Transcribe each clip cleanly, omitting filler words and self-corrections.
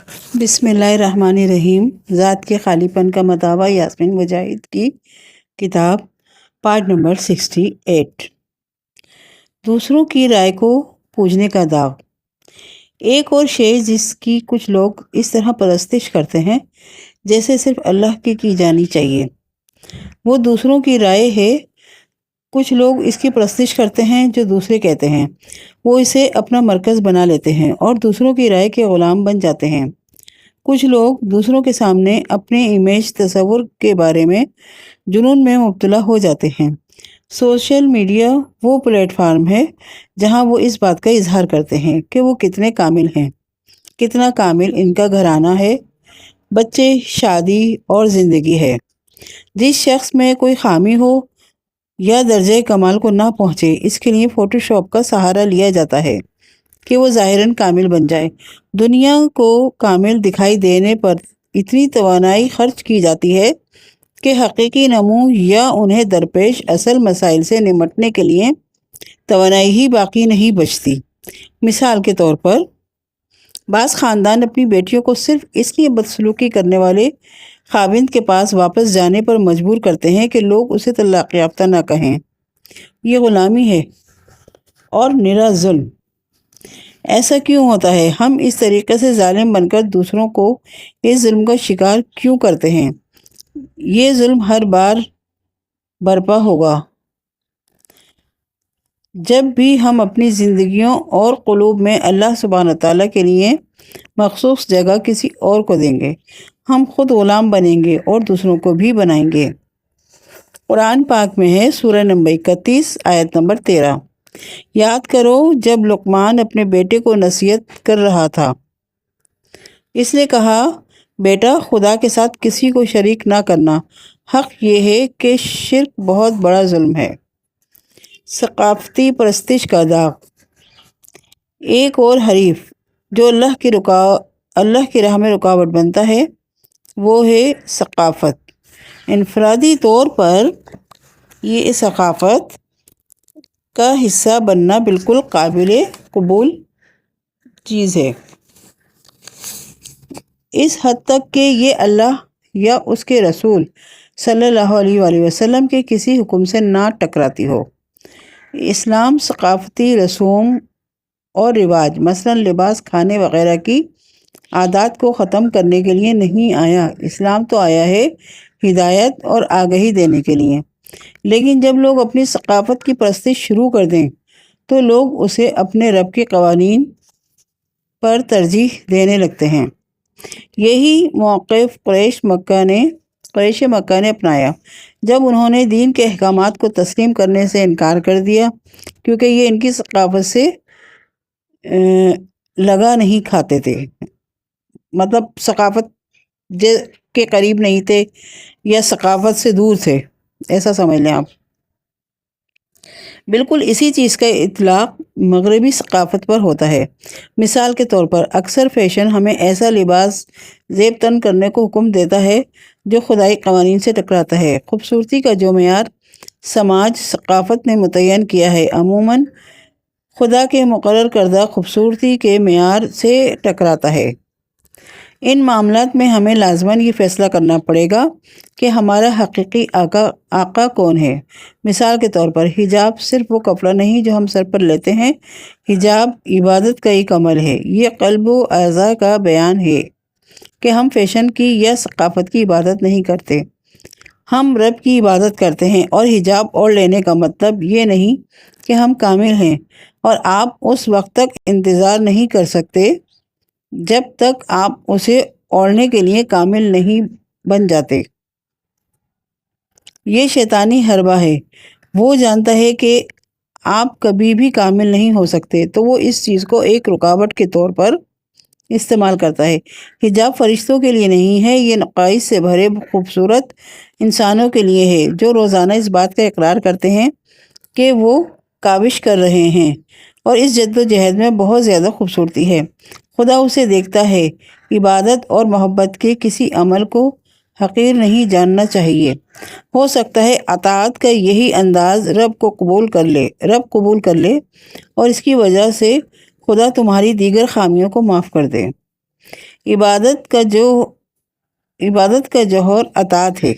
بسم اللہ الرحمن الرحیم۔ ذات کے خالی پن کا مداوع، یاسمین مجاہد کی کتاب، پارٹ نمبر 68۔ دوسروں کی رائے کو پوجنے کا داغ۔ ایک اور شے جس کی کچھ لوگ اس طرح پرستش کرتے ہیں جیسے صرف اللہ کی جانی چاہیے، وہ دوسروں کی رائے ہے۔ کچھ لوگ اس کی پرستش کرتے ہیں جو دوسرے کہتے ہیں، وہ اسے اپنا مرکز بنا لیتے ہیں اور دوسروں کی رائے کے غلام بن جاتے ہیں۔ کچھ لوگ دوسروں کے سامنے اپنے امیج تصور کے بارے میں جنون میں مبتلا ہو جاتے ہیں۔ سوشل میڈیا وہ پلیٹ فارم ہے جہاں وہ اس بات کا اظہار کرتے ہیں کہ وہ کتنے کامل ہیں، کتنا کامل ان کا گھرانہ ہے، بچے، شادی اور زندگی ہے۔ جس شخص میں کوئی خامی ہو یا درجہ کمال کو نہ پہنچے، اس کے لیے فوٹو شاپ کا سہارا لیا جاتا ہے کہ وہ ظاہراً کامل بن جائے۔ دنیا کو کامل دکھائی دینے پر اتنی توانائی خرچ کی جاتی ہے کہ حقیقی نمو یا انہیں درپیش اصل مسائل سے نمٹنے کے لیے توانائی ہی باقی نہیں بچتی۔ مثال کے طور پر، بعض خاندان اپنی بیٹیوں کو صرف اس لیے بدسلوکی کرنے والے خاوند کے پاس واپس جانے پر مجبور کرتے ہیں کہ لوگ اسے طلاق یافتہ نہ کہیں۔ یہ غلامی ہے اور نرا ظلم۔ ایسا کیوں ہوتا ہے؟ ہم اس طریقے سے ظالم بن کر دوسروں کو اس ظلم کا شکار کیوں کرتے ہیں؟ یہ ظلم ہر بار برپا ہوگا جب بھی ہم اپنی زندگیوں اور قلوب میں اللہ سبحانہ تعالیٰ کے لیے مخصوص جگہ کسی اور کو دیں گے۔ ہم خود غلام بنیں گے اور دوسروں کو بھی بنائیں گے۔ قرآن پاک میں ہے، سورہ نمبر 31 آیت نمبر 13۔ یاد کرو جب لقمان اپنے بیٹے کو نصیحت کر رہا تھا، اس نے کہا، بیٹا، خدا کے ساتھ کسی کو شریک نہ کرنا۔ حق یہ ہے کہ شرک بہت بڑا ظلم ہے۔ ثقافتی پرستش کا داغ۔ ایک اور حریف جو اللہ کی راہ میں رکاوٹ بنتا ہے وہ ہے ثقافت۔ انفرادی طور پر یہ ثقافت کا حصہ بننا بالکل قابل قبول چیز ہے، اس حد تک کہ یہ اللہ یا اس کے رسول صلی اللہ علیہ وآلہ وسلم کے کسی حکم سے نہ ٹکراتی ہو۔ اسلام ثقافتی رسوم اور رواج، مثلا لباس، کھانے وغیرہ کی عادات کو ختم کرنے کے لیے نہیں آیا۔ اسلام تو آیا ہے ہدایت اور آگہی دینے کے لیے۔ لیکن جب لوگ اپنی ثقافت کی پرستش شروع کر دیں تو لوگ اسے اپنے رب کے قوانین پر ترجیح دینے لگتے ہیں۔ یہی موقف قریش مکہ نے اپنایا جب انہوں نے دین کے احکامات کو تسلیم کرنے سے انکار کر دیا، کیونکہ یہ ان کی ثقافت سے لگا نہیں کھاتے تھے، مطلب ثقافت کے قریب نہیں تھے یا ثقافت سے دور تھے، ایسا سمجھ لیں آپ۔ بالکل اسی چیز کا اطلاق مغربی ثقافت پر ہوتا ہے۔ مثال کے طور پر، اکثر فیشن ہمیں ایسا لباس زیب تن کرنے کو حکم دیتا ہے جو خدائی قوانین سے ٹکراتا ہے۔ خوبصورتی کا جو معیار سماج ثقافت نے متعین کیا ہے، عموماً خدا کے مقرر کردہ خوبصورتی کے معیار سے ٹکراتا ہے۔ ان معاملات میں ہمیں لازماً یہ فیصلہ کرنا پڑے گا کہ ہمارا حقیقی آقا کون ہے۔ مثال کے طور پر، حجاب صرف وہ کپڑا نہیں جو ہم سر پر لیتے ہیں، حجاب عبادت کا ایک عمل ہے۔ یہ قلب و اعضاء کا بیان ہے کہ ہم فیشن کی یا ثقافت کی عبادت نہیں کرتے، ہم رب کی عبادت کرتے ہیں۔ اور حجاب اوڑھ لینے کا مطلب یہ نہیں کہ ہم کامل ہیں، اور آپ اس وقت تک انتظار نہیں کر سکتے جب تک آپ اسے اوڑھنے کے لیے کامل نہیں بن جاتے۔ یہ شیطانی حربہ ہے۔ وہ جانتا ہے کہ آپ کبھی بھی کامل نہیں ہو سکتے، تو وہ اس چیز کو ایک رکاوٹ کے طور پر استعمال کرتا ہے۔ حجاب فرشتوں کے لیے نہیں ہے، یہ نقائص سے بھرے خوبصورت انسانوں کے لیے ہے جو روزانہ اس بات کا اقرار کرتے ہیں کہ وہ کاوش کر رہے ہیں اور اس جد و جہد میں بہت زیادہ خوبصورتی ہے۔ خدا اسے دیکھتا ہے۔ عبادت اور محبت کے کسی عمل کو حقیر نہیں جاننا چاہیے۔ ہو سکتا ہے اطاعت کا یہی انداز رب قبول کر لے اور اس کی وجہ سے خدا تمہاری دیگر خامیوں کو معاف کر دے۔ عبادت کا جوہر اطاعت ہے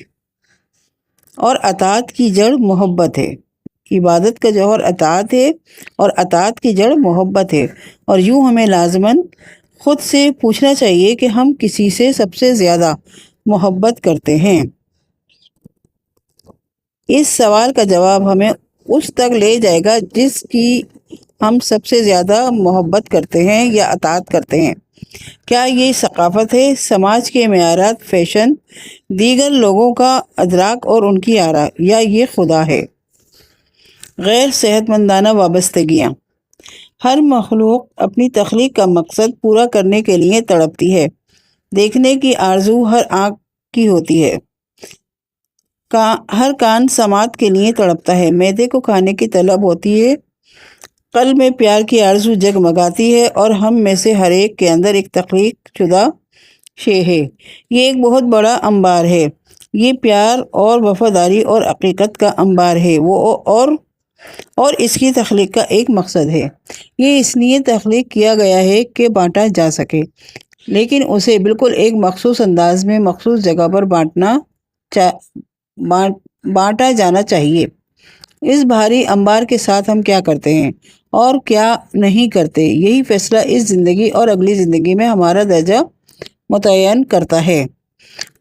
اور اطاعت کی جڑ محبت ہے۔ عبادت کا جوہر اطاعت ہے اور اطاعت کی جڑ محبت ہے، اور یوں ہمیں لازماً خود سے پوچھنا چاہیے کہ ہم کسی سے سب سے زیادہ محبت کرتے ہیں۔ اس سوال کا جواب ہمیں اس تک لے جائے گا جس کی ہم سب سے زیادہ محبت کرتے ہیں یا اطاعت کرتے ہیں۔ کیا یہ ثقافت ہے، سماج کے معیارات، فیشن، دیگر لوگوں کا ادراک اور ان کی آراء، یا یہ خدا ہے؟ غیر صحت مندانہ وابستگیاں۔ ہر مخلوق اپنی تخلیق کا مقصد پورا کرنے کے لیے تڑپتی ہے۔ دیکھنے کی آرزو ہر آنکھ کی ہوتی ہے، ہر کان سماعت کے لیے تڑپتا ہے، معدے کو کھانے کی طلب ہوتی ہے، قلب میں پیار کی آرزو جگمگاتی ہے، اور ہم میں سے ہر ایک کے اندر ایک تخلیق شدہ شے ہے۔ یہ ایک بہت بڑا انبار ہے، یہ پیار اور وفاداری اور عقیدت کا انبار ہے، اور اس کی تخلیق کا ایک مقصد ہے۔ یہ اس لیے تخلیق کیا گیا ہے کہ بانٹا جا سکے، لیکن اسے بالکل ایک مخصوص انداز میں مخصوص جگہ پر بانٹا جانا چاہیے۔ اس بھاری انبار کے ساتھ ہم کیا کرتے ہیں اور کیا نہیں کرتے، یہی فیصلہ اس زندگی اور اگلی زندگی میں ہمارا درجہ متعین کرتا ہے۔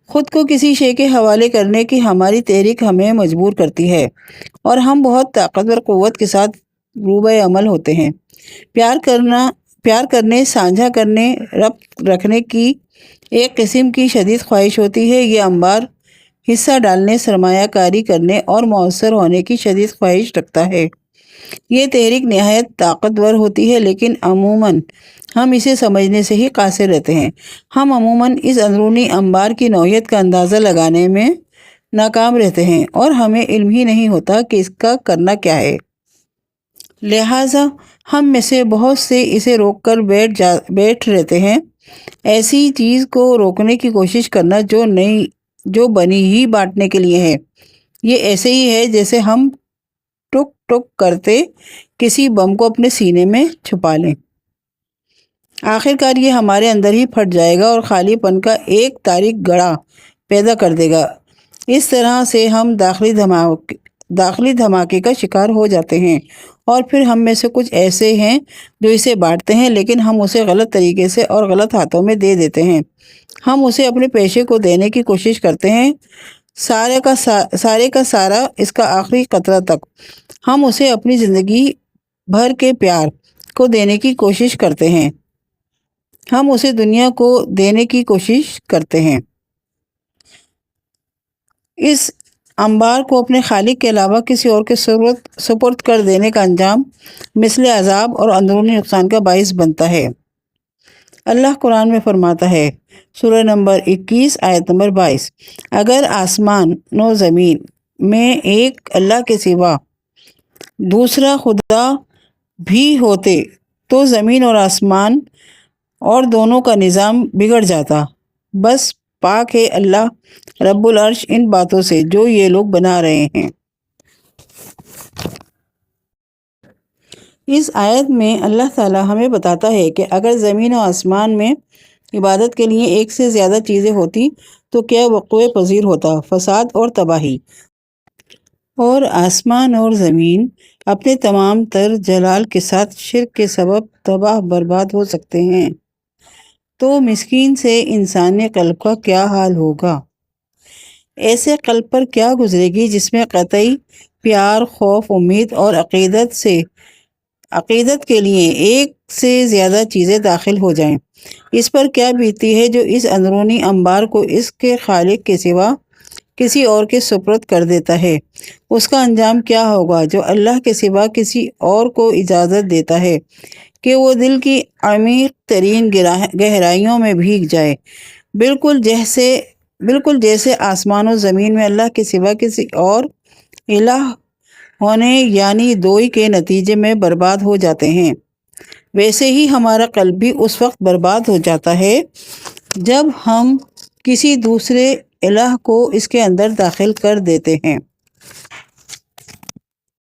خود کو کسی شے کے حوالے کرنے کی ہماری تحریک ہمیں مجبور کرتی ہے، اور ہم بہت طاقتور قوت کے ساتھ روبہ عمل ہوتے ہیں۔ پیار کرنے، سانجھا کرنے، ربط رکھنے کی ایک قسم کی شدید خواہش ہوتی ہے۔ یہ انبار حصہ ڈالنے، سرمایہ کاری کرنے اور مؤثر ہونے کی شدید خواہش رکھتا ہے۔ یہ تحریک نہایت طاقتور ہوتی ہے، لیکن عموماً ہم اسے سمجھنے سے ہی قاصر رہتے ہیں۔ ہم عموماً اس اندرونی انبار کی نوعیت کا اندازہ لگانے میں ناکام رہتے ہیں، اور ہمیں علم ہی نہیں ہوتا کہ اس کا کرنا کیا ہے۔ لہٰذا ہم میں سے بہت سے اسے روک کر بیٹھ رہتے ہیں۔ ایسی چیز کو روکنے کی کوشش کرنا جو بنی ہی بانٹنے کے لیے ہے، یہ ایسے ہی ہے جیسے ہم ٹک ٹک کرتے کسی بم کو اپنے سینے میں چھپا لیں۔ آخر کار یہ ہمارے اندر ہی پھٹ جائے گا اور خالی پن کا ایک تاریک گڑھا پیدا کر دے گا۔ اس طرح سے ہم داخلی دھماکے کا شکار ہو جاتے ہیں، اور پھر ہم میں سے کچھ ایسے ہیں جو اسے بانٹتے ہیں، لیکن ہم اسے غلط طریقے سے اور غلط ہاتھوں میں دے دیتے ہیں۔ ہم اسے اپنے پیشے کو دینے کی کوشش کرتے ہیں، سارے کا سارا، اس کا آخری قطرہ تک۔ ہم اسے اپنی زندگی بھر کے پیار کو دینے کی کوشش کرتے ہیں، ہم اسے دنیا کو دینے کی کوشش کرتے ہیں۔ اس انبار کو اپنے خالق کے علاوہ کسی اور کے سپرد کر دینے کا انجام مثل عذاب اور اندرونی نقصان کا باعث بنتا ہے۔ اللہ قرآن میں فرماتا ہے، سورہ نمبر 21 آیت نمبر 22، اگر آسمان و زمین میں ایک اللہ کے سوا دوسرا خدا بھی ہوتے تو زمین اور آسمان اور دونوں کا نظام بگڑ جاتا۔ بس پاک ہے اللہ رب العرش ان باتوں سے جو یہ لوگ بنا رہے ہیں۔ اس آیت میں اللہ تعالیٰ ہمیں بتاتا ہے کہ اگر زمین و آسمان میں عبادت کے لیے ایک سے زیادہ چیزیں ہوتی تو کیا وقوع پذیر ہوتا، فساد اور تباہی، اور آسمان اور زمین اپنے تمام تر جلال کے ساتھ شرک کے سبب تباہ برباد ہو سکتے ہیں۔ تو مسکین سے انسانی قلب کا کیا حال ہوگا؟ ایسے قلب پر کیا گزرے گی جس میں قطعی پیار، خوف، امید اور عقیدت کے لیے ایک سے زیادہ چیزیں داخل ہو جائیں؟ اس پر کیا بیتتی ہے جو اس اندرونی انبار کو اس کے خالق کے سوا کسی اور کے سپرد کر دیتا ہے؟ اس کا انجام کیا ہوگا جو اللہ کے سوا کسی اور کو اجازت دیتا ہے کہ وہ دل کی عمیق ترین گہرائیوں میں بھیگ جائے، بالکل جیسے آسمان و زمین میں اللہ کے سوا کسی اور الہ ہونے یعنی دوئی کے نتیجے میں برباد ہو جاتے ہیں، ویسے ہی ہمارا قلب بھی اس وقت برباد ہو جاتا ہے جب ہم کسی دوسرے الہ کو اس کے اندر داخل کر دیتے ہیں۔